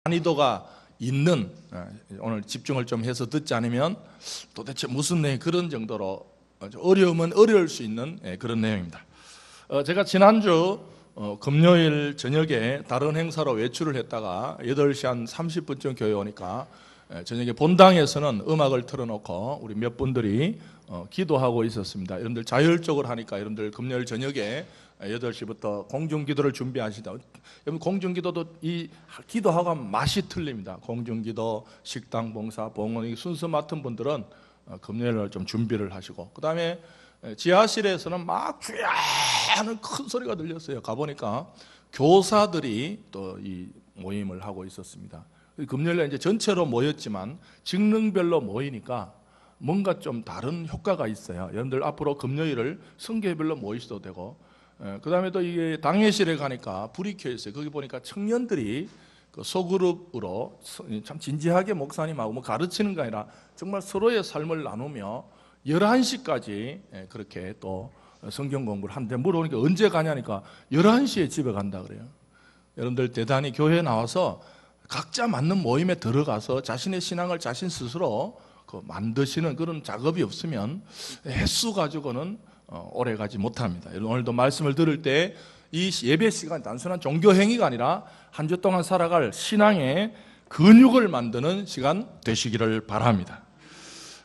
난이도가 있는, 오늘 집중을 좀 해서 듣지 않으면 도대체 무슨 내용, 그런 정도로 어려우면 어려울 수 있는 그런 내용입니다. 제가 지난주 금요일 저녁에 다른 행사로 외출을 했다가 8시 한 30분쯤 교회 오니까 저녁에 본당에서는 음악을 틀어놓고 우리 몇 분들이 기도하고 있었습니다. 여러분들 자율적으로 하니까 여러분들 금요일 저녁에 8시부터 공중기도를 준비하시다. 여러분 공중기도도 이 기도하고 맛이 틀립니다. 공중기도, 식당 봉사, 봉헌 순서 맡은 분들은 금요일날 좀 준비를 하시고, 그 다음에 지하실에서는 막 쥐야하는 큰 소리가 들렸어요. 가보니까 교사들이 또 이 모임을 하고 있었습니다. 금요일에 이제 전체로 모였지만 직능별로 모이니까 뭔가 좀 다른 효과가 있어요. 여러분들 앞으로 금요일을 성교회별로 모이셔도 되고, 그 다음에 또 이게 당회실에 가니까 불이 켜 있어요. 거기 보니까 청년들이 그 소그룹으로 참 진지하게 목사님하고 뭐 가르치는 게 아니라 정말 서로의 삶을 나누며 11시까지 그렇게 또 성경 공부를 하는데, 물어보니까 언제 가냐니까 11시에 집에 간다 그래요. 여러분들 대단히 교회에 나와서 각자 맞는 모임에 들어가서 자신의 신앙을 자신 스스로 만드시는 그런 작업이 없으면 횟수 가지고는 오래 가지 못합니다. 오늘도 말씀을 들을 때 이 예배 시간 단순한 종교 행위가 아니라 한 주 동안 살아갈 신앙의 근육을 만드는 시간 되시기를 바랍니다.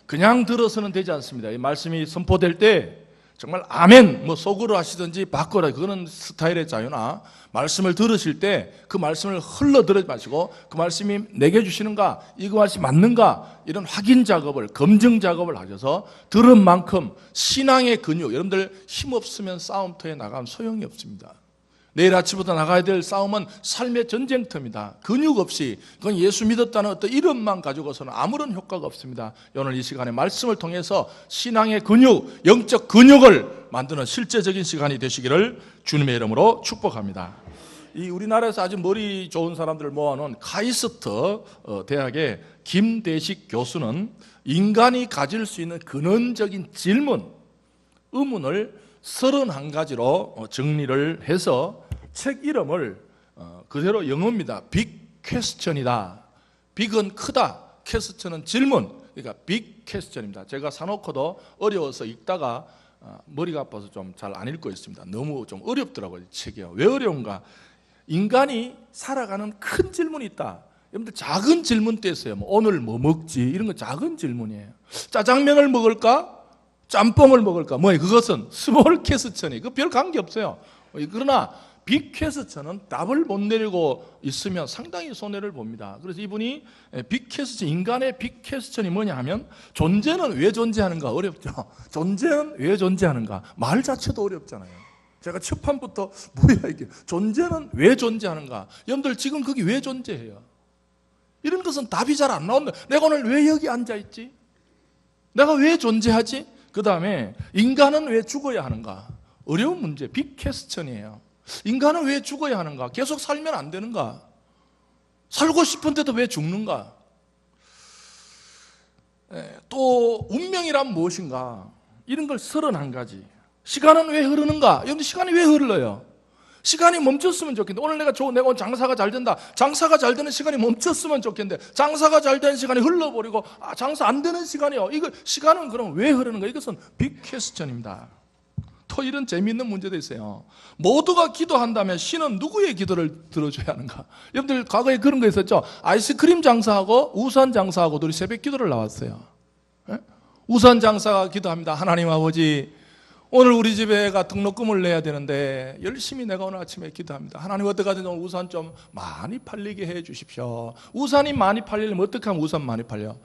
그냥 들어서는 되지 않습니다. 이 말씀이 선포될 때 정말 아멘 뭐 속으로 하시든지 바꿔라, 그거는 스타일의 자유나, 말씀을 들으실 때 그 말씀을 흘러 들으지 마시고 그 말씀이 내게 주시는가, 이거 말씀이 맞는가, 이런 확인 작업을, 검증 작업을 하셔서 들은 만큼 신앙의 근육, 여러분들 힘없으면 싸움터에 나가면 소용이 없습니다. 내일 아침부터 나가야 될 싸움은 삶의 전쟁터입니다. 근육 없이, 그건 예수 믿었다는 어떤 이름만 가지고서는 아무런 효과가 없습니다. 오늘 이 시간에 말씀을 통해서 신앙의 근육, 영적 근육을 만드는 실제적인 시간이 되시기를 주님의 이름으로 축복합니다. 이 우리나라에서 아주 머리 좋은 사람들을 모아놓은 카이스트 대학의 김대식 교수는 인간이 가질 수 있는 근원적인 질문, 의문을 31가지로 정리를 해서 책 이름을 그대로 영어입니다. 빅 퀘스천이다. 빅은 크다, 퀘스천은 질문, 그러니까 빅 퀘스천입니다. 제가 사놓고도 어려워서 읽다가 머리가 아파서 좀 잘 안 읽고 있습니다. 너무 좀 어렵더라고요, 책이요. 왜 어려운가? 인간이 살아가는 큰 질문이 있다. 여러분들 작은 질문도 있어요. 뭐 오늘 뭐 먹지, 이런 거 작은 질문이에요. 짜장면을 먹을까? 짬뽕을 먹을까? 뭐예요? 그것은 스몰 퀘스천이, 그 별 관계 없어요. 그러나 빅 퀘스천은 답을 못 내리고 있으면 상당히 손해를 봅니다. 그래서 이분이 빅 퀘스천, 인간의 빅 퀘스천이 뭐냐 하면, 존재는 왜 존재하는가 어렵죠. 존재는 왜 존재하는가, 말 자체도 어렵잖아요. 제가 첫 판부터 뭐야 이게, 존재는 왜 존재하는가. 여러분들 지금 거기 왜 존재해요? 이런 것은 답이 잘 안 나온다. 내가 오늘 왜 여기 앉아있지? 내가 왜 존재하지? 그 다음에 인간은 왜 죽어야 하는가? 어려운 문제, 빅 퀘스천이에요. 인간은 왜 죽어야 하는가? 계속 살면 안 되는가? 살고 싶은데도 왜 죽는가? 또 운명이란 무엇인가? 이런 걸 31가지. 시간은 왜 흐르는가? 여러분, 시간이 왜 흘러요? 시간이 멈췄으면 좋겠는데, 오늘 내가 오늘 장사가 잘 된다. 장사가 잘 되는 시간이 멈췄으면 좋겠는데, 장사가 잘 되는 시간이 흘러버리고 장사 안 되는 시간이요. 이거 시간은 그럼 왜 흐르는가? 이것은 빅 퀘스천입니다. 또 이런 재미있는 문제도 있어요. 모두가 기도한다면 신은 누구의 기도를 들어줘야 하는가? 여러분들 과거에 그런 거 있었죠? 아이스크림 장사하고 우산 장사하고 둘이 새벽 기도를 나왔어요. 우산 장사가 기도합니다. 하나님 아버지, 오늘 우리 집에 애가 등록금을 내야 되는데 열심히 내가 오늘 아침에 기도합니다. 하나님 어떻게 하든 오늘 우산 좀 많이 팔리게 해 주십시오. 우산이 많이 팔리려면 어떻게 하면 우산 많이 팔려?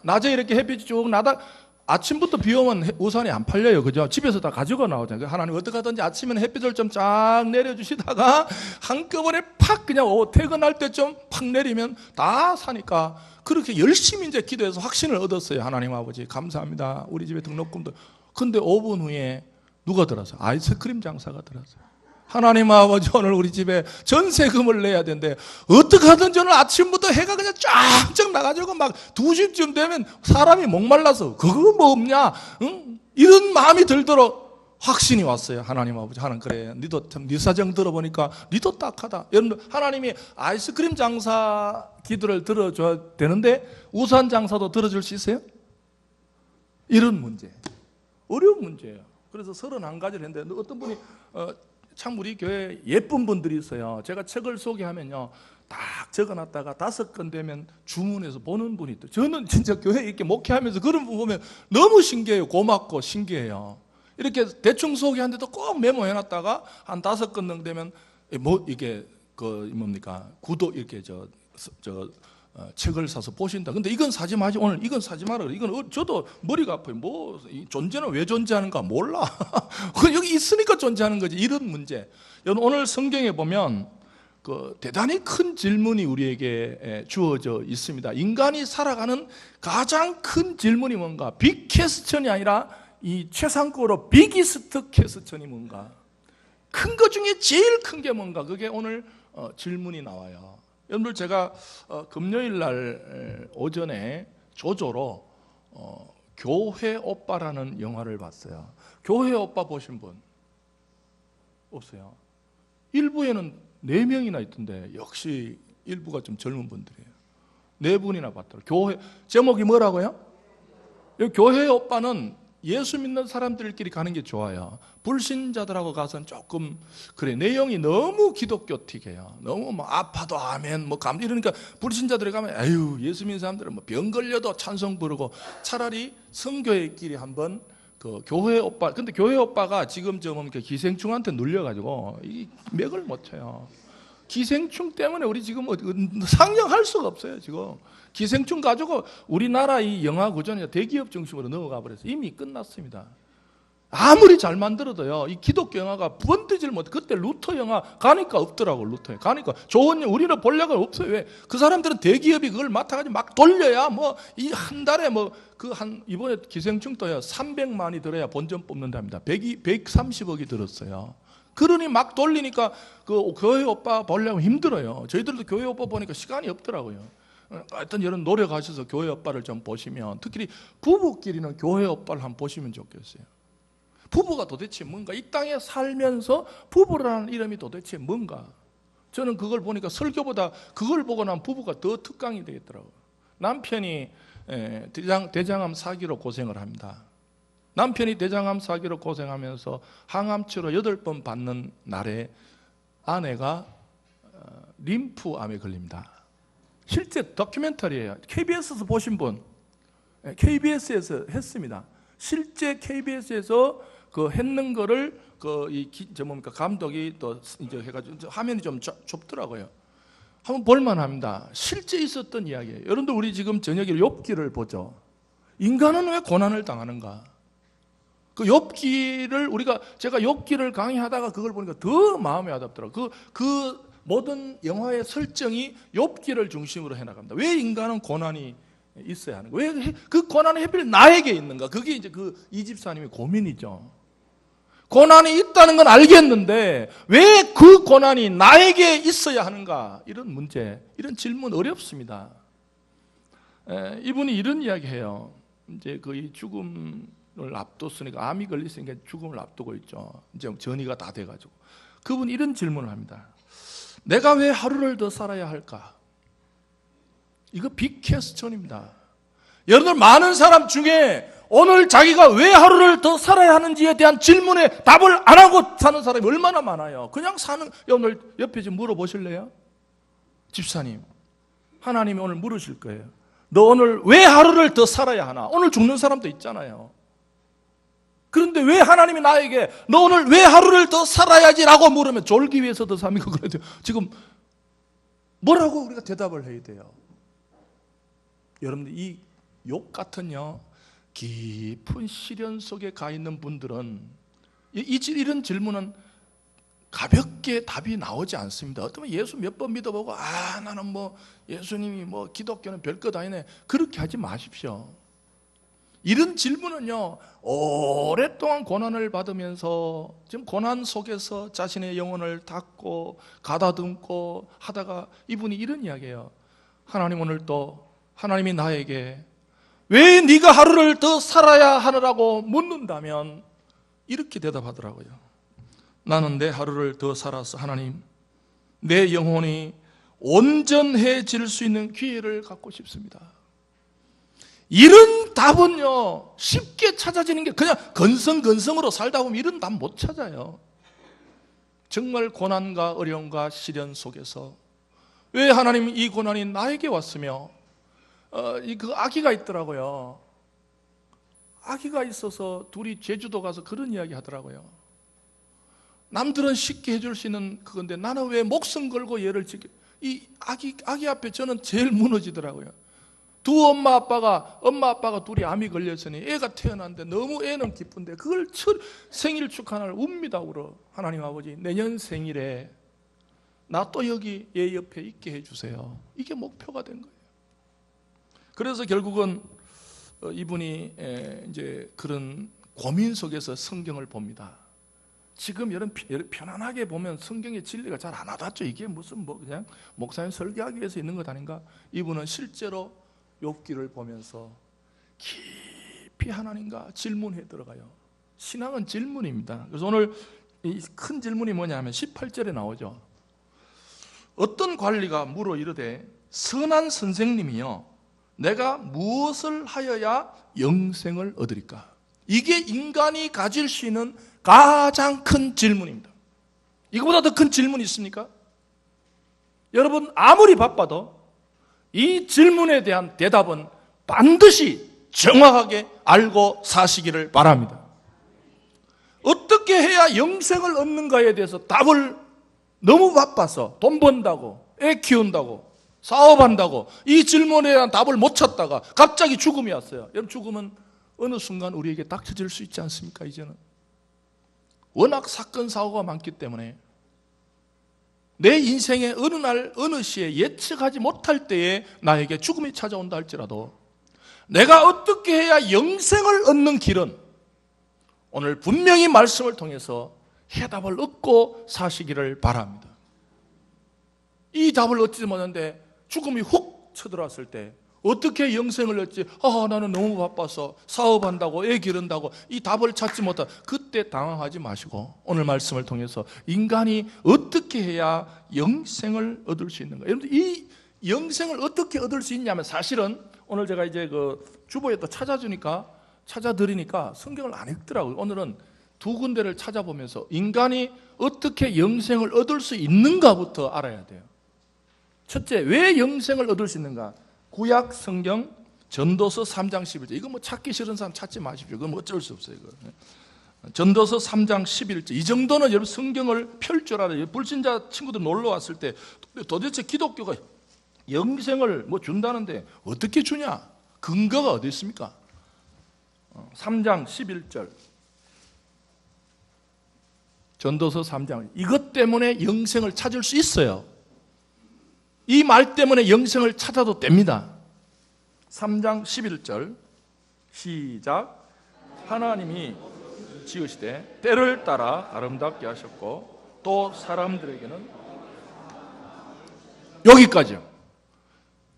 낮에 이렇게 햇빛이 쭉 나다 아침부터 비 오면 우산이 안 팔려요. 그죠? 집에서 다 가지고 나오잖아요. 하나님 어떻게 하든지 아침에는 햇빛을 좀 쫙 내려주시다가 한꺼번에 팍 그냥 퇴근할 때 좀 팍 내리면 다 사니까, 그렇게 열심히 이제 기도해서 확신을 얻었어요. 하나님 아버지 감사합니다. 우리 집에 등록금도. 근데 5분 후에 누가 들어서? 아이스크림 장사가 들어서요. 하나님 아버지, 오늘 우리 집에 전세금을 내야 되는데 어떻게 하든지 오늘 아침부터 해가 그냥 쫙쫙 나가지고 막 2시쯤 되면 사람이 목말라서 그거 뭐 없냐? 응? 이런 마음이 들도록 확신이 왔어요. 하나님 아버지, 하나님 그래, 니도 참 네 사정 들어보니까 니도 딱하다. 여러분들, 하나님이 아이스크림 장사 기도를 들어줘야 되는데 우산 장사도 들어줄 수 있어요? 이런 문제, 어려운 문제예요. 그래서 31가지를 했는데 어떤 분이 참 우리 교회에 예쁜 분들이 있어요. 제가 책을 소개하면요, 딱 적어놨다가 5건 되면 주문해서 보는 분이 있어요. 저는 진짜 교회 이렇게 목회하면서 그런 분 보면 너무 신기해요. 고맙고 신기해요. 이렇게 대충 소개하는데도 꼭 메모해놨다가 한 5건 정도 되면 뭐 이게 그 뭡니까, 구독 이렇게 책을 사서 보신다. 근데 이건 사지 마지, 오늘 이건 사지 마라. 이건 저도 머리가 아파요. 뭐 존재는 왜 존재하는가 몰라. 여기 있으니까 존재하는 거지. 이런 문제. 여러분, 오늘 성경에 보면 그 대단히 큰 질문이 우리에게 주어져 있습니다. 인간이 살아가는 가장 큰 질문이 뭔가? 빅 퀘스천이 아니라 이 최상급으로 비기스트 퀘스천이 뭔가? 큰 것 중에 제일 큰 게 뭔가? 그게 오늘 질문이 나와요. 여러분들, 제가 금요일 날 오전에 조조로 교회 오빠라는 영화를 봤어요. 교회 오빠 보신 분 없어요? 일부에는 4명이나 있던데 역시 일부가 좀 젊은 분들이에요. 4분이나 봤더라고요. 교회, 제목이 뭐라고요? 교회 오빠는 예수 믿는 사람들끼리 가는 게 좋아요. 불신자들하고 가서는 조금 그래, 내용이 너무 기독교틱해요. 너무 뭐 아파도 아멘 뭐 감 이러니까 불신자들이 가면 아유, 예수 믿는 사람들은 뭐 병 걸려도 찬송 부르고, 차라리 성교회끼리 한번 그 교회 오빠, 근데 교회 오빠가 지금 좀 기생충한테 눌려가지고 이 맥을 못 쳐요. 기생충 때문에 우리 지금 상영할 수가 없어요. 지금 기생충 가지고 우리나라 이 영화 구조는 대기업 중심으로 넘어가 버려서 이미 끝났습니다. 아무리 잘 만들어도요, 이 기독교 영화가 번뜩질 못해. 그때 루터 영화 가니까 없더라고. 루터 가니까 좋은, 우리는 본래가 없어요. 왜? 그 사람들은 대기업이 그걸 맡아가지고 막 돌려야 뭐 이 한 달에 뭐 그 한 이번에 기생충 또요 300만이 들어야 본전 뽑는답니다. 130억이 들었어요. 그러니 막 돌리니까 그 교회 오빠 보려면 힘들어요. 저희들도 교회 오빠 보니까 시간이 없더라고요. 하여튼 이런 노력하셔서 교회 오빠를 좀 보시면, 특히 부부끼리는 교회 오빠를 한번 보시면 좋겠어요. 부부가 도대체 뭔가, 이 땅에 살면서 부부라는 이름이 도대체 뭔가. 저는 그걸 보니까 설교보다 그걸 보고 난 부부가 더 특강이 되겠더라고요. 남편이 대장암 사기로 고생을 합니다. 남편이 대장암 사기로 고생하면서 항암치료 8번 받는 날에 아내가 림프암에 걸립니다. 실제 다큐멘터리예요. KBS에서 보신 분, KBS에서 했습니다. 실제 KBS에서 그 했는 거를 감독이 또 이제 해가지고 화면이 좀 좁더라고요. 한번 볼만합니다. 실제 있었던 이야기예요. 여러분들, 우리 지금 저녁에 욥기를 보죠. 인간은 왜 고난을 당하는가? 그 욥기를 제가 욥기를 강의하다가 그걸 보니까 더 마음이 와닿더라고요. 그 모든 영화의 설정이 욥기를 중심으로 해나갑니다. 왜 인간은 고난이 있어야 하는가? 왜 그 고난이 하필 나에게 있는가? 그게 이제 이 집사님의 고민이죠. 고난이 있다는 건 알겠는데 왜 그 고난이 나에게 있어야 하는가? 이런 문제, 이런 질문 어렵습니다. 이분이 이런 이야기해요. 이제 거의 죽음을 앞뒀으니까, 암이 걸렸으니까 죽음을 앞두고 있죠. 이제 전이가 다 돼가지고 그분이 이런 질문을 합니다. 내가 왜 하루를 더 살아야 할까? 이거 빅 퀘스천입니다. 여러분들, 많은 사람 중에 오늘 자기가 왜 하루를 더 살아야 하는지에 대한 질문에 답을 안 하고 사는 사람이 얼마나 많아요. 그냥 사는, 오늘 옆에 좀 물어보실래요? 집사님, 하나님이 오늘 물으실 거예요. 너 오늘 왜 하루를 더 살아야 하나? 오늘 죽는 사람도 있잖아요. 그런데 왜 하나님이 나에게 너 오늘 왜 하루를 더 살아야지 라고 물으면, 졸기 위해서 더 삽니까? 그래도 지금 뭐라고 우리가 대답을 해야 돼요? 여러분들, 이 욥 같은요 깊은 시련 속에 가 있는 분들은 이런 질문은 가볍게 답이 나오지 않습니다. 어쩌면 예수 몇 번 믿어보고 나는 뭐 예수님이 뭐 기독교는 별것 아니네, 그렇게 하지 마십시오. 이런 질문은요, 오랫동안 고난을 받으면서 지금 고난 속에서 자신의 영혼을 닫고 가다듬고 하다가 이분이 이런 이야기예요. 하나님, 오늘 또 하나님이 나에게 왜 네가 하루를 더 살아야 하느라고 묻는다면 이렇게 대답하더라고요. 나는 내 하루를 더 살아서 하나님, 내 영혼이 온전해질 수 있는 기회를 갖고 싶습니다. 이런 답은요, 쉽게 찾아지는 게 그냥 건성건성으로 살다 보면 이런 답 못 찾아요. 정말 고난과 어려움과 시련 속에서 왜 하나님 이 고난이 나에게 왔으며 그 아기가 있더라고요. 아기가 있어서 둘이 제주도 가서 그런 이야기 하더라고요. 남들은 쉽게 해줄 수 있는 그건데 나는 왜 목숨 걸고 얘를 지켜. 이 아기 앞에 저는 제일 무너지더라고요. 두 엄마 아빠가 둘이 암이 걸렸으니 애가 태어났는데 너무 애는 기쁜데 그걸 생일 축하날 웁니다. 울어. 하나님 아버지, 내년 생일에 나 또 여기 얘 옆에 있게 해주세요. 이게 목표가 된 거예요. 그래서 결국은 이분이 이제 그런 고민 속에서 성경을 봅니다. 지금 여러분 편안하게 보면 성경의 진리가 잘 안 와닿죠. 이게 무슨 그냥 목사님 설교하기 위해서 있는 것 아닌가? 이분은 실제로 욥기를 보면서 깊이 하나님과 질문해 들어가요. 신앙은 질문입니다. 그래서 오늘 이 큰 질문이 뭐냐면 18절에 나오죠. 어떤 관리가 물어 이르되 선한 선생님이여 내가 무엇을 하여야 영생을 얻으리까? 이게 인간이 가질 수 있는 가장 큰 질문입니다. 이거보다 더 큰 질문이 있습니까? 여러분 아무리 바빠도 이 질문에 대한 대답은 반드시 정확하게 알고 사시기를 바랍니다. 어떻게 해야 영생을 얻는가에 대해서 답을 너무 바빠서 돈 번다고 애 키운다고 사업한다고 이 질문에 대한 답을 못 찾다가 갑자기 죽음이 왔어요. 여러분 죽음은 어느 순간 우리에게 닥쳐질 수 있지 않습니까? 이제는 워낙 사건 사고가 많기 때문에 내 인생의 어느 날 어느 시에 예측하지 못할 때에 나에게 죽음이 찾아온다 할지라도 내가 어떻게 해야 영생을 얻는 길은 오늘 분명히 말씀을 통해서 해답을 얻고 사시기를 바랍니다. 이 답을 얻지 못하는데 죽음이 훅 쳐들어왔을 때 어떻게 영생을 얻지? 나는 너무 바빠서 사업한다고 애 기른다고 이 답을 찾지 못하. 그때 당황하지 마시고 오늘 말씀을 통해서 인간이 어떻게 해야 영생을 얻을 수 있는가? 여러분들 이 영생을 어떻게 얻을 수 있냐면 사실은 오늘 제가 이제 그 주보에 또 찾아드리니까 성경을 안 읽더라고요. 오늘은 두 군데를 찾아보면서 인간이 어떻게 영생을 얻을 수 있는가부터 알아야 돼요. 첫째, 왜 영생을 얻을 수 있는가? 구약 성경 전도서 3장 11절. 이거 뭐 찾기 싫은 사람 찾지 마십시오. 그건 어쩔 수 없어요. 이거. 전도서 3장 11절. 이 정도는 여러분 성경을 펼 줄 알아요. 불신자 친구들 놀러 왔을 때 도대체 기독교가 영생을 뭐 준다는데 어떻게 주냐? 근거가 어디 있습니까? 3장 11절. 전도서 3장. 이것 때문에 영생을 찾을 수 있어요. 이 말 때문에 영생을 찾아도 됩니다. 3장 11절 시작. 하나님이 지으시되 때를 따라 아름답게 하셨고 또 사람들에게는 여기까지요.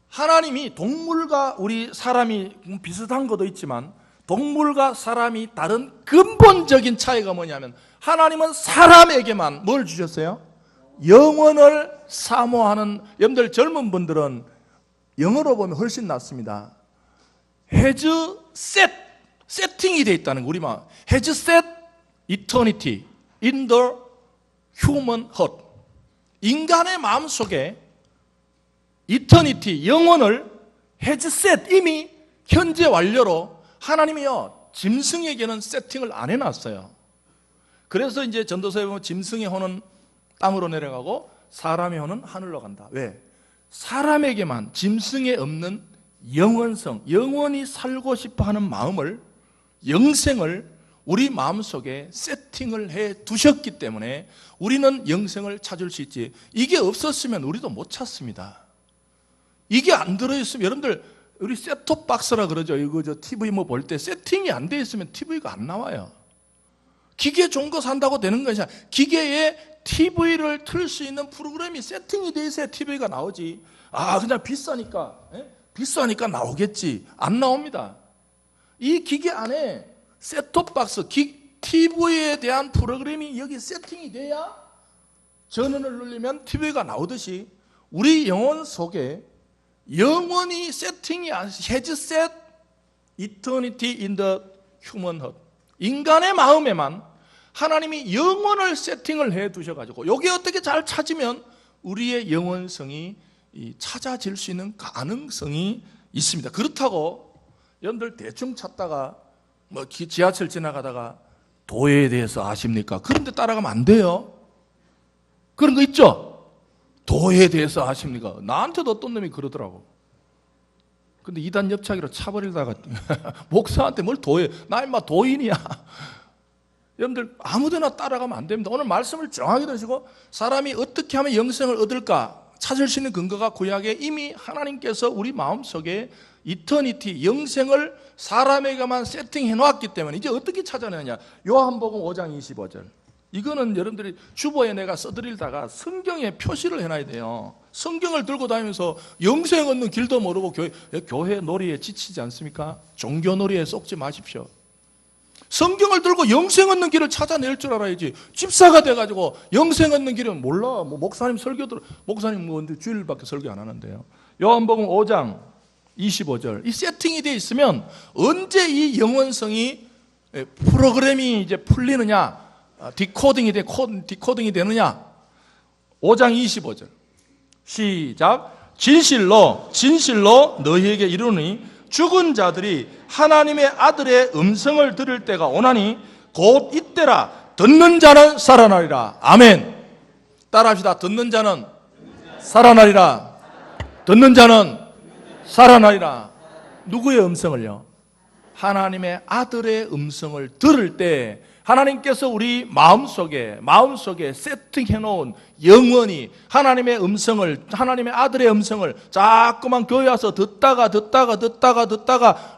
하나님이 동물과 우리 사람이 비슷한 것도 있지만 동물과 사람이 다른 근본적인 차이가 뭐냐면 하나님은 사람에게만 뭘 주셨어요? 영원을 사모하는. 여러분들 젊은 분들은 영어로 보면 훨씬 낫습니다. has set, 세팅이 되어 있다는 거. 우리말 has set eternity in the human heart. 인간의 마음속에 eternity, 영원을 has set, 이미 현재 완료로 하나님이요 짐승에게는 세팅을 안 해놨어요. 그래서 이제 전도서에 보면 짐승의 혼은 땅으로 내려가고 사람의 혼은 하늘로 간다. 왜? 사람에게만 짐승에 없는 영원성, 영원히 살고 싶어하는 마음을, 영생을 우리 마음속에 세팅을 해 두셨기 때문에 우리는 영생을 찾을 수 있지. 이게 없었으면 우리도 못 찾습니다. 이게 안 들어있으면 여러분들 우리 셋톱 박스라 그러죠. 이거 저 TV 뭐 볼 때 세팅이 안 돼 있으면 TV가 안 나와요. 기계 좋은 거 산다고 되는 것이 아니라 기계에 TV를 틀 수 있는 프로그램이 세팅이 돼 있어야 TV가 나오지. 그냥 비싸니까 나오겠지. 안 나옵니다. 이 기계 안에 셋톱 박스, TV에 대한 프로그램이 여기 세팅이 돼야 전원을 누르면 TV가 나오듯이 우리 영혼 속에 영원히 세팅이 헤드셋 eternity in the human heart, 인간의 마음에만 하나님이 영혼을 세팅을 해 두셔가지고 여기 어떻게 잘 찾으면 우리의 영혼성이 찾아질 수 있는 가능성이 있습니다. 그렇다고 여러분들 대충 찾다가 뭐 지하철 지나가다가 도에 대해서 아십니까? 그런데 따라가면 안 돼요. 그런 거 있죠? 도에 대해서 아십니까? 나한테도 어떤 놈이 그러더라고. 근데 이단 옆차기로 차버리다가 목사한테 뭘 도에, 나 임마 도인이야. 여러분들 아무데나 따라가면 안 됩니다. 오늘 말씀을 정확히 들으시고 사람이 어떻게 하면 영생을 얻을까 찾을 수 있는 근거가 구약에 이미 하나님께서 우리 마음속에 이터니티, 영생을 사람에게만 세팅해 놓았기 때문에 이제 어떻게 찾아내느냐. 요한복음 5장 25절. 이거는 여러분들이 주보에 내가 써드리다가 성경에 표시를 해놔야 돼요. 성경을 들고 다니면서 영생 얻는 길도 모르고 교회 놀이에 지치지 않습니까? 종교 놀이에 쏙지 마십시오. 성경을 들고 영생 얻는 길을 찾아낼 줄 알아야지. 집사가 돼가지고 영생 얻는 길은 몰라. 뭐 목사님 설교 들어. 목사님 뭐 주일밖에 설교 안 하는데요. 요한복음 5장 25절. 이 세팅이 돼 있으면 언제 이 영원성이 프로그램이 이제 풀리느냐, 디코딩이 되느냐. 5장 25절. 시작. 진실로 너희에게 이르노니 죽은 자들이 하나님의 아들의 음성을 들을 때가 오나니 곧 이때라. 듣는 자는 살아나리라. 아멘. 따라합시다. 듣는 자는 살아나리라. 듣는 자는 살아나리라. 누구의 음성을요? 하나님의 아들의 음성을 들을 때 하나님께서 우리 마음속에 세팅해 놓은 영원히 하나님의 아들의 음성을 자꾸만 교회 와서 듣다가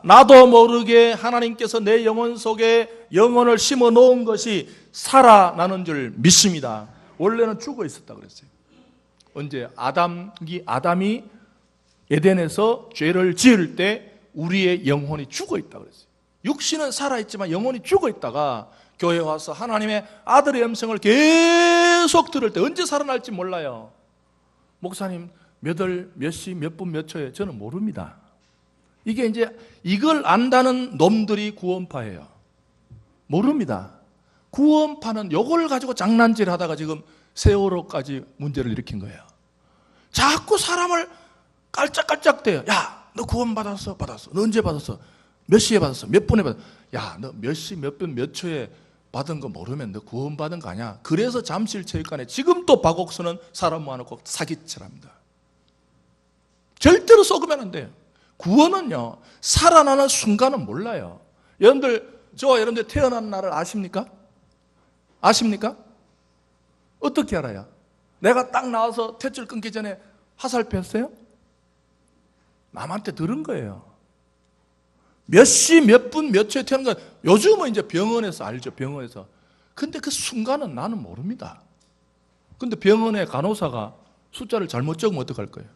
나도 모르게 하나님께서 내 영혼 속에 영혼을 심어 놓은 것이 살아나는 줄 믿습니다. 원래는 죽어 있었다 그랬어요. 언제? 아담이 에덴에서 죄를 지을 때 우리의 영혼이 죽어 있다 그랬어요. 육신은 살아있지만 영혼이 죽어 있다가 교회 와서 하나님의 아들의 음성을 계속 들을 때 언제 살아날지 몰라요. 목사님 몇 월, 몇 시, 몇 분, 몇 초에 저는 모릅니다. 이게 이제 이걸 안다는 놈들이 구원파예요. 모릅니다. 구원파는 이걸 가지고 장난질 하다가 지금 세월호까지 문제를 일으킨 거예요. 자꾸 사람을 깔짝깔짝대요. 야, 너 구원 받았어? 너 언제 받았어? 몇 시에 받았어? 몇 분에 받았어? 야, 너 몇 시, 몇 분, 몇 초에 받은 거 모르면 너 구원 받은 거 아니야? 그래서 잠실체육관에 지금도 박옥수는 사람 모아놓고 사기칠합니다. 절대로 속으면 안 돼요. 구원은요, 살아나는 순간은 몰라요. 여러분들 태어난 날을 아십니까? 어떻게 알아요? 내가 딱 나와서 탯줄 끊기 전에 화살표 했어요? 남한테 들은 거예요. 몇 시, 몇 분, 몇 초에 태어난 거 요즘은 이제 병원에서 알죠. 병원에서. 근데 그 순간은 나는 모릅니다. 근데 병원의 간호사가 숫자를 잘못 적으면 어떡할 거예요?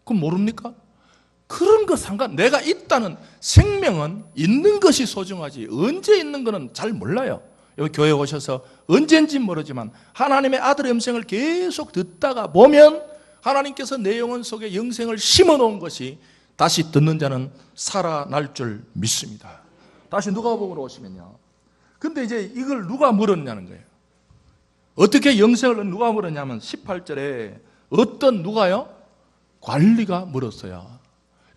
그럼 모릅니까? 그런 거 내가 있다는 생명은 있는 것이 소중하지 언제 있는 거는 잘 몰라요. 여기 교회에 오셔서 언젠지 모르지만 하나님의 아들의 음성을 계속 듣다가 보면 하나님께서 내 영혼 속에 영생을 심어놓은 것이 다시 듣는 자는 살아날 줄 믿습니다. 다시 누가복음으로 오시면요. 근데 이제 이걸 누가 물었냐는 거예요. 어떻게 영생을 누가 물었냐면 18절에 어떤 누가요? 관리가 물었어요.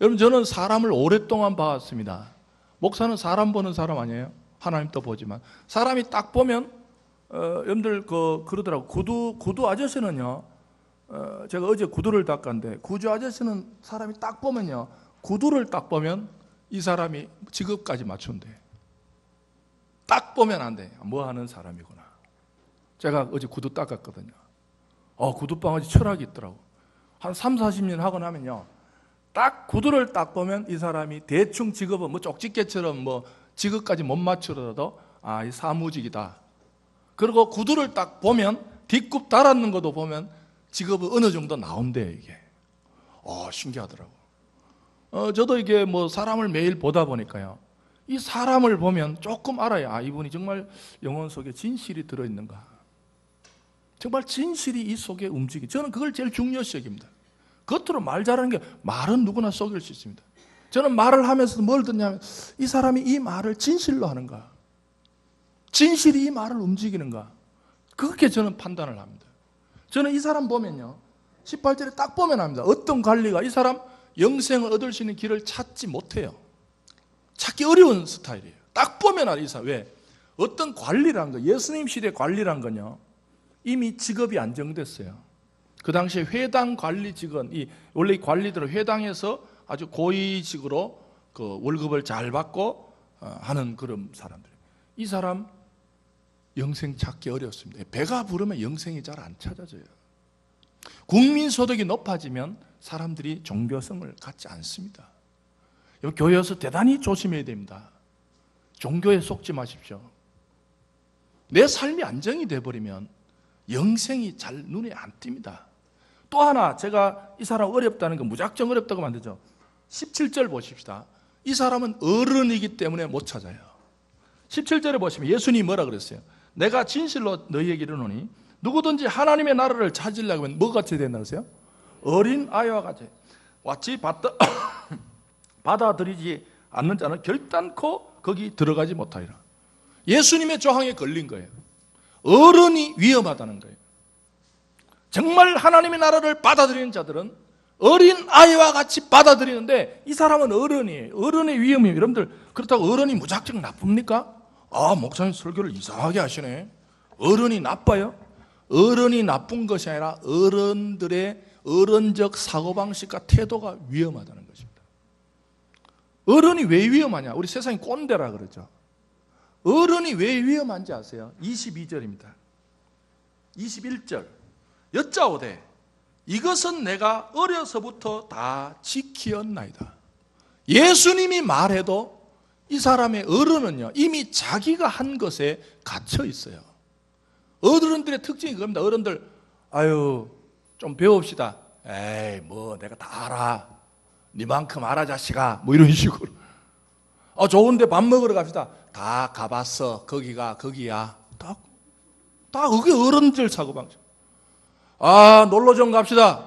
여러분 저는 사람을 오랫동안 봐왔습니다. 목사는 사람 보는 사람 아니에요? 하나님도 보지만 사람이 딱 보면 여러분들 그러더라고. 구두 아저씨는요. 제가 어제 구두를 닦았는데 구두 아저씨는 사람이 딱 보면요. 구두를 딱 보면 이 사람이 직업까지 맞춘대. 딱 보면 안 돼. 뭐 하는 사람이구나. 제가 어제 구두 닦았거든요. 구두방아지 철학이 있더라고. 한 3, 40년 하고 나면요. 딱 구두를 딱 보면 이 사람이 대충 직업은 뭐 쪽집게처럼 뭐 직업까지 못 맞추더라도 이 사무직이다. 그리고 구두를 딱 보면 뒷굽 달았는 것도 보면 직업은 어느 정도 나온대요, 이게. 신기하더라고. 저도 이게 뭐 사람을 매일 보다 보니까요. 이 사람을 보면 조금 알아야, 아, 이분이 정말 영혼 속에 진실이 들어있는가, 정말 진실이 이 속에 움직이. 저는 그걸 제일 중요시 여깁니다. 겉으로 말 잘하는 게, 말은 누구나 속일 수 있습니다. 저는 말을 하면서 뭘 듣냐면, 이 사람이 이 말을 진실로 하는가, 진실이 이 말을 움직이는가, 그렇게 저는 판단을 합니다. 저는 이 사람 보면요, 18절에 딱 보면 합니다. 어떤 관리가 이 사람 영생을 얻을 수 있는 길을 찾지 못해요. 찾기 어려운 스타일이에요. 딱 보면 알아요, 이 사람. 왜? 어떤 관리란 거, 예수님 시대 관리란 건요, 이미 직업이 안정됐어요. 그 당시에 회당 관리 직원, 원래 이 관리들은 회당에서 아주 고위직으로 그 월급을 잘 받고 하는 그런 사람들. 이 사람 영생 찾기 어렵습니다. 배가 부르면 영생이 잘 안 찾아져요. 국민소득이 높아지면 사람들이 종교성을 갖지 않습니다. 교회에서 대단히 조심해야 됩니다. 종교에 속지 마십시오. 내 삶이 안정이 돼버리면 영생이 잘 눈에 안 띕니다. 또 하나, 제가 이 사람 어렵다는 거 무작정 어렵다고 만들죠. 17절 보십시다. 이 사람은 어른이기 때문에 못 찾아요. 17절에 보시면 예수님이 뭐라 그랬어요? 내가 진실로 너희에게 이르노니 누구든지 하나님의 나라를 찾으려고 하면 뭐가 같이 된다고 했어요? 어린 아이와 같이 받아들이지 않는 자는 결단코 거기 들어가지 못하리라. 예수님의 조항에 걸린 거예요. 어른이 위험하다는 거예요. 정말 하나님의 나라를 받아들이는 자들은 어린 아이와 같이 받아들이는데, 이 사람은 어른이에요. 어른의 위험이에요. 여러분들, 그렇다고 어른이 무작정 나쁩니까? 아, 목사님 설교를 이상하게 하시네. 어른이 나빠요? 어른이 나쁜 것이 아니라 어른들의 어른적 사고방식과 태도가 위험하다는 것입니다. 어른이 왜 위험하냐? 우리 세상이 꼰대라 그러죠. 어른이 왜 위험한지 아세요? 22절입니다. 21절. 여짜오되 이것은 내가 어려서부터 다 지키었나이다. 예수님이 말해도 이 사람의 어른은요, 이미 자기가 한 것에 갇혀 있어요. 어른들의 특징이 그겁니다. 어른들, 아유, 좀 배웁시다. 에이, 뭐 내가 다 알아. 니만큼 알아 자식아. 뭐 이런 식으로. 좋은데 밥 먹으러 갑시다. 다 가봤어. 거기가 거기야. 딱 그게 어른들 사고방식. 놀러 좀 갑시다.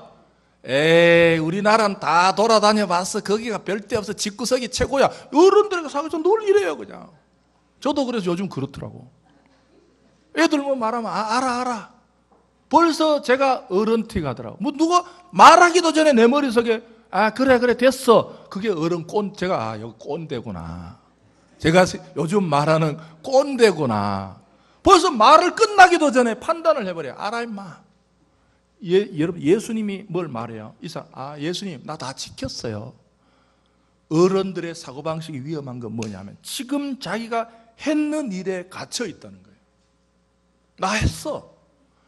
에이, 우리나라는 다 돌아다녀 봤어. 거기가 별데 없어. 집구석이 최고야. 어른들에게 사고에서 늘 이래요, 그냥. 저도 그래서 요즘 그렇더라고. 애들 뭐 말하면 알아. 벌써 제가 어른 티 가더라고. 뭐 누가 말하기도 전에 내 머릿속에 그래 됐어. 그게 어른 제가 여기 꼰대구나. 제가 요즘 말하는 꼰대구나. 벌써 말을 끝나기도 전에 판단을 해버려요. 알아 임마. 여러분, 예수님이 뭘 말해요? 예수님 나 다 지켰어요. 어른들의 사고방식이 위험한 건 뭐냐면, 지금 자기가 했는 일에 갇혀 있다는 거예요. 나 했어.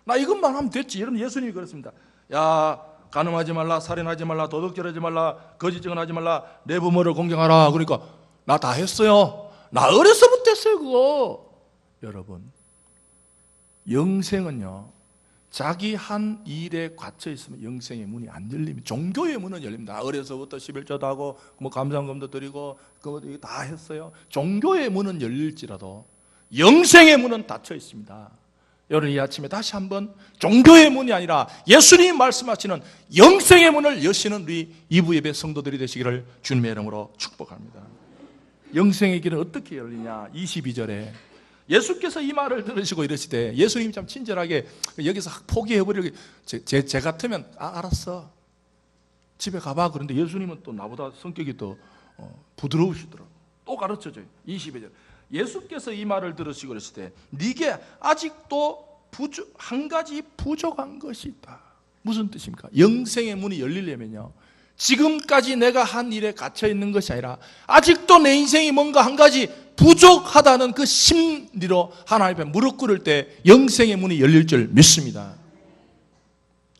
나 이것만 하면 됐지. 여러분, 예수님이 그렇습니다. 야, 간음하지 말라, 살인하지 말라, 도둑질하지 말라, 거짓 증언하지 말라, 내 부모를 공경하라. 그러니까 나 다 했어요. 나 어려서부터 했어요, 그거. 여러분, 영생은요, 자기 한 일에 갇혀 있으면 영생의 문이 안 열립니다. 종교의 문은 열립니다. 어려서부터 11조도 하고 뭐 감사금도 드리고 그거 다 했어요. 종교의 문은 열릴지라도 영생의 문은 닫혀 있습니다. 여러분, 이 아침에 다시 한번 종교의 문이 아니라 예수님이 말씀하시는 영생의 문을 여시는 우리 이부 예배 성도들이 되시기를 주님의 이름으로 축복합니다. 영생의 길은 어떻게 열리냐? 22절에 예수께서 이 말을 들으시고 이러시되, 예수님이 참 친절하게 여기서 포기해버리고, 제 같으면 알았어, 집에 가봐. 그런데 예수님은 또 나보다 성격이 더 부드러우시더라고. 또 가르쳐줘요. 22절. 예수께서 이 말을 들으시고 그러시되 네게 아직도 한 가지 부족한 것이 있다. 무슨 뜻입니까? 영생의 문이 열리려면요, 지금까지 내가 한 일에 갇혀 있는 것이 아니라 아직도 내 인생이 뭔가 한 가지 부족하다는 그 심리로 하나님 앞에 무릎 꿇을 때 영생의 문이 열릴 줄 믿습니다.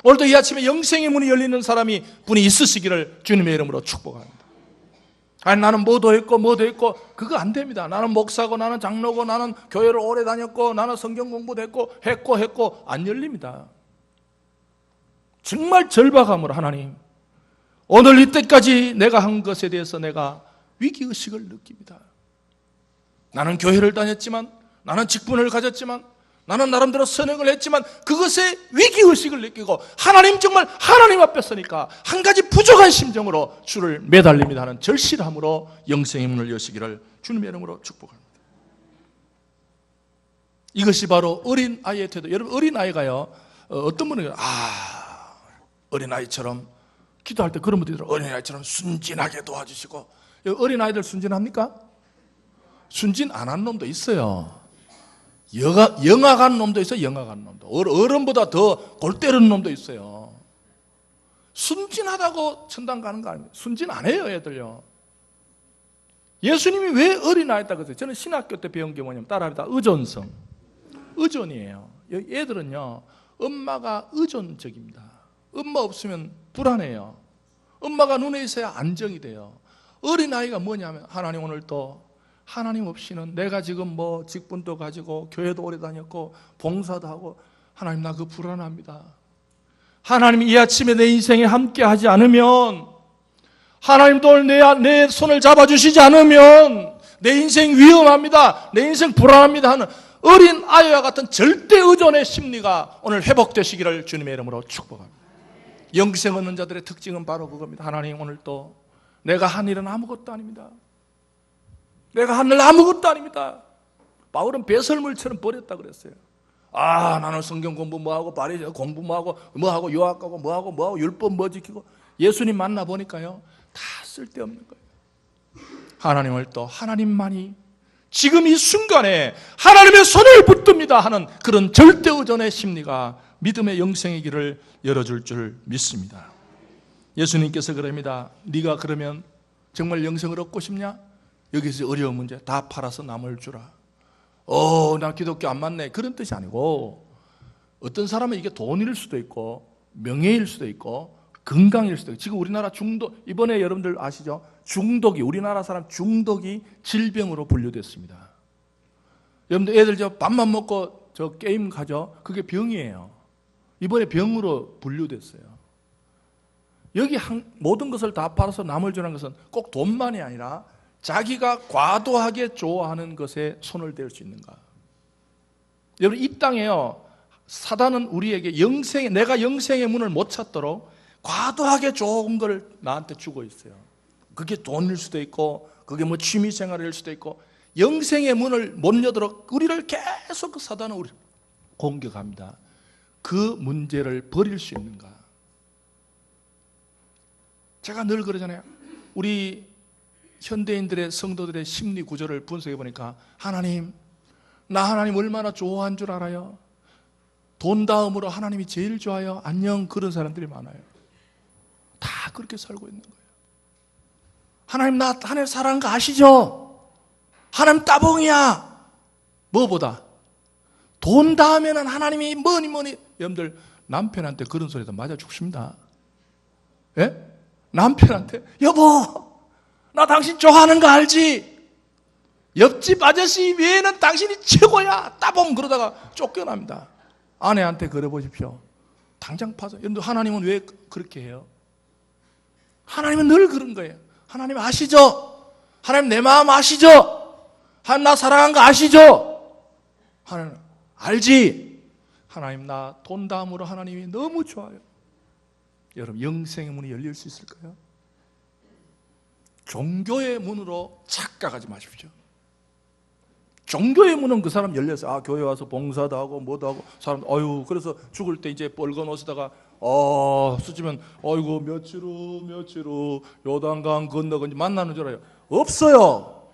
오늘도 이 아침에 영생의 문이 열리는 분이 있으시기를 주님의 이름으로 축복합니다. 나는 뭐도 했고 그거 안 됩니다. 나는 목사고 나는 장로고 나는 교회를 오래 다녔고 나는 성경 공부도 했고 안 열립니다. 정말 절박함으로, 하나님, 오늘 이때까지 내가 한 것에 대해서 내가 위기의식을 느낍니다. 나는 교회를 다녔지만, 나는 직분을 가졌지만, 나는 나름대로 선행을 했지만 그것에 위기의식을 느끼고 하나님, 정말 하나님 앞에 서니까 한 가지 부족한 심정으로 주를 매달립니다 하는 절실함으로 영생의 문을 여시기를 주님의 이름으로 축복합니다. 이것이 바로 어린아이의 태도. 여러분, 어린아이가요, 어떤 분은 어린아이처럼 기도할 때 그런 분들이 어린아이처럼 순진하게 도와주시고, 어린아이들 순진합니까? 순진 안 한 놈도 있어요. 영악한 놈도 있어요. 영악한 놈도. 어른보다 더 골 때리는 놈도 있어요. 순진하다고 천당 가는 거 아닙니까? 순진 안 해요, 애들요. 예수님이 왜 어린아이다 그랬어요? 저는 신학교 때 배운 게 뭐냐면 따라합니다. 의존성. 의존이에요. 애들은요, 엄마가 의존적입니다. 엄마 없으면 불안해요. 엄마가 눈에 있어야 안정이 돼요. 어린아이가 뭐냐면, 하나님, 오늘 또 하나님 없이는 내가 지금 뭐 직분도 가지고 교회도 오래 다녔고 봉사도 하고, 하나님, 나 그거 불안합니다. 하나님이 이 아침에 내 인생에 함께 하지 않으면, 하나님도 오늘 내 손을 잡아주시지 않으면 내 인생 위험합니다, 내 인생 불안합니다 하는 어린아이와 같은 절대 의존의 심리가 오늘 회복되시기를 주님의 이름으로 축복합니다. 영생 얻는 자들의 특징은 바로 그겁니다. 하나님, 오늘 또 내가 한 일은 아무것도 아닙니다. 내가 한 일 아무것도 아닙니다. 바울은 배설물처럼 버렸다 그랬어요. 나는 성경 공부 뭐하고, 바리 공부 뭐하고 유학 가고 뭐하고 율법 뭐 지키고. 예수님 만나보니까요, 다 쓸데없는 거예요. 하나님을 또 하나님만이 지금 이 순간에 하나님의 손을 붙듭니다 하는 그런 절대의존의 심리가 믿음의 영생의 길을 열어줄 줄 믿습니다. 예수님께서 그럽니다. 네가 그러면 정말 영생을 얻고 싶냐? 여기서 어려운 문제 다 팔아서 남을 주라. 나 기독교 안 맞네, 그런 뜻이 아니고, 어떤 사람은 이게 돈일 수도 있고 명예일 수도 있고 건강일 수도 있고. 지금 우리나라 중독, 이번에 여러분들 아시죠? 중독이, 우리나라 사람 중독이 질병으로 분류됐습니다. 여러분들 애들 저 밥만 먹고 저 게임 가죠? 그게 병이에요. 이번에 병으로 분류됐어요. 여기 모든 것을 다 팔아서 남을 주라는 것은 꼭 돈만이 아니라 자기가 과도하게 좋아하는 것에 손을 댈 수 있는가. 여러분, 이 땅에요, 사단은 우리에게 내가 영생의 문을 못 찾도록 과도하게 좋은 걸 나한테 주고 있어요. 그게 돈일 수도 있고, 그게 뭐 취미생활일 수도 있고, 영생의 문을 못 여도록 우리를 계속 그 사단은 우리를 공격합니다. 그 문제를 버릴 수 있는가. 제가 늘 그러잖아요. 우리 현대인들의, 성도들의 심리 구조를 분석해 보니까, 하나님, 나 하나님 얼마나 좋아한 줄 알아요? 돈 다음으로 하나님이 제일 좋아요? 안녕. 그런 사람들이 많아요. 다 그렇게 살고 있는 거예요. 하나님, 나 하나님 사랑하는 거 아시죠? 하나님 따봉이야. 뭐보다? 돈 다음에는 하나님이 뭐니. 여러분들, 남편한테 그런 소리도 맞아 죽습니다. 예? 남편한테, 여보, 나 당신 좋아하는 거 알지? 옆집 아저씨 외에는 당신이 최고야, 따봉. 그러다가 쫓겨납니다. 아내한테 그래보십시오. 당장 파서. 여러분들, 하나님은 왜 그렇게 해요? 하나님은 늘 그런 거예요. 하나님 아시죠? 하나님 내 마음 아시죠? 하나님 나 사랑한 거 아시죠? 하나님 알지? 하나님 나 돈 다음으로 하나님이 너무 좋아요. 여러분, 영생의 문이 열릴 수 있을까요? 종교의 문으로 착각하지 마십시오. 종교의 문은 그 사람 열려서 교회 와서 봉사도 하고 뭐도 하고, 사람 그래서 죽을 때 이제 뻘건 옷에다가 쓰지면 아이고 며칠 후 요단강 건너고 이제 만나는 줄 알아요. 없어요.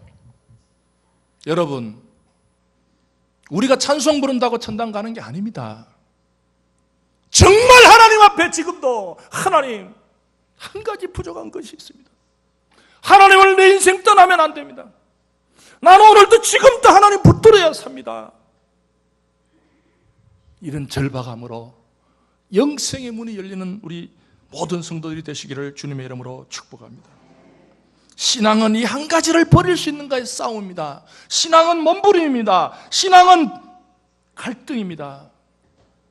여러분, 우리가 찬송 부른다고 천당 가는 게 아닙니다. 정말 하나님 앞에 지금도 하나님, 한 가지 부족한 것이 있습니다. 하나님을 내 인생 떠나면 안 됩니다. 나는 오늘도 지금도 하나님 붙들어야 삽니다. 이런 절박함으로 영생의 문이 열리는 우리 모든 성도들이 되시기를 주님의 이름으로 축복합니다. 신앙은 이 한 가지를 버릴 수 있는가의 싸움입니다. 신앙은 몸부림입니다. 신앙은 갈등입니다.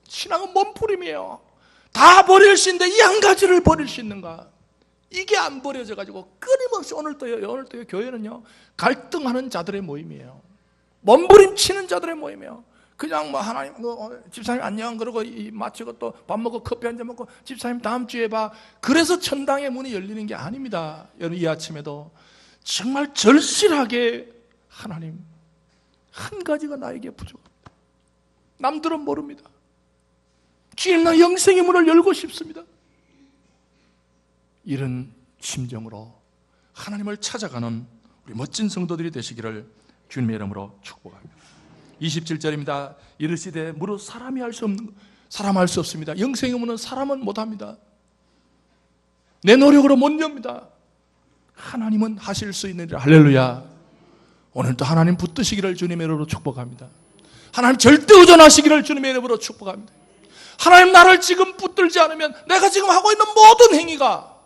신앙은 몸부림이에요. 다 버릴 수 있는데 이 한 가지를 버릴 수 있는가? 이게 안 버려져 가지고 끊임없이 오늘도요 교회는요 갈등하는 자들의 모임이에요. 몸부림치는 자들의 모임이에요. 그냥 뭐 하나님 집사님 안녕 그러고 마치고 또 밥 먹고 커피 한잔 먹고 집사님 다음 주에 봐. 그래서 천당의 문이 열리는 게 아닙니다. 여러분 이 아침에도 정말 절실하게 하나님 한 가지가 나에게 부족합니다. 남들은 모릅니다. 주님 나 영생의 문을 열고 싶습니다. 이런 심정으로 하나님을 찾아가는 우리 멋진 성도들이 되시기를 주님의 이름으로 축복합니다. 27절입니다. 이르시되 무릇 사람이 할 수 없는 사람 할 수 없습니다. 영생의 문은 사람은 못합니다. 내 노력으로 못 엽니다. 하나님은 하실 수 있느니라. 할렐루야. 오늘도 하나님 붙드시기를 주님의 이름으로 축복합니다. 하나님 절대 의존하시기를 주님의 이름으로 축복합니다. 하나님 나를 지금 붙들지 않으면 내가 지금 하고 있는 모든 행위가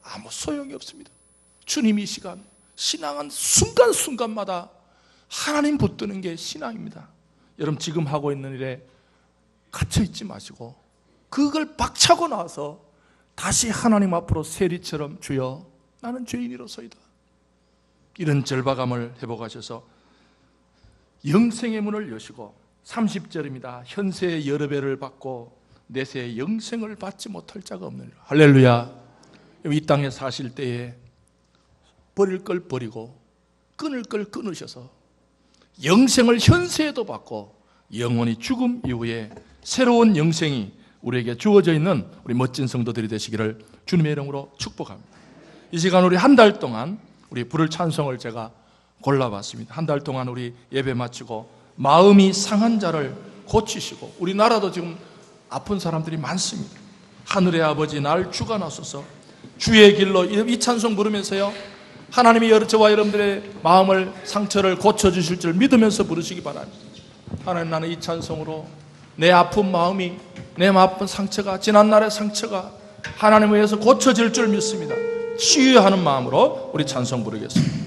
아무 소용이 없습니다. 주님 이 시간 신앙은 순간순간마다 하나님 붙드는 게 신앙입니다. 여러분 지금 하고 있는 일에 갇혀있지 마시고 그걸 박차고 나서 다시 하나님 앞으로 세리처럼 주여 나는 죄인이로소이다. 이런 절박함을 회복하셔서 영생의 문을 여시고 30절입니다. 현세의 여러 배를 받고 내세의 영생을 받지 못할 자가 없느니라. 할렐루야. 이 땅에 사실 때에 버릴 걸 버리고 끊을 걸 끊으셔서 영생을 현세에도 받고 영원히 죽음 이후에 새로운 영생이 우리에게 주어져 있는 우리 멋진 성도들이 되시기를 주님의 이름으로 축복합니다. 이 시간 우리 한 달 동안 우리 부를 찬송을 제가 골라봤습니다. 한 달 동안 우리 예배 마치고 마음이 상한 자를 고치시고 우리나라도 지금 아픈 사람들이 많습니다. 하늘의 아버지 날 주관하소서. 주의 길로 이 찬송 부르면서요 하나님이 저와 여러분들의 마음을 상처를 고쳐주실 줄 믿으면서 부르시기 바랍니다. 하나님 나는 이 찬송으로 내 아픈 마음이 내 아픈 상처가 지난날의 상처가 하나님에 의해서 고쳐질 줄 믿습니다. 치유하는 마음으로 우리 찬송 부르겠습니다.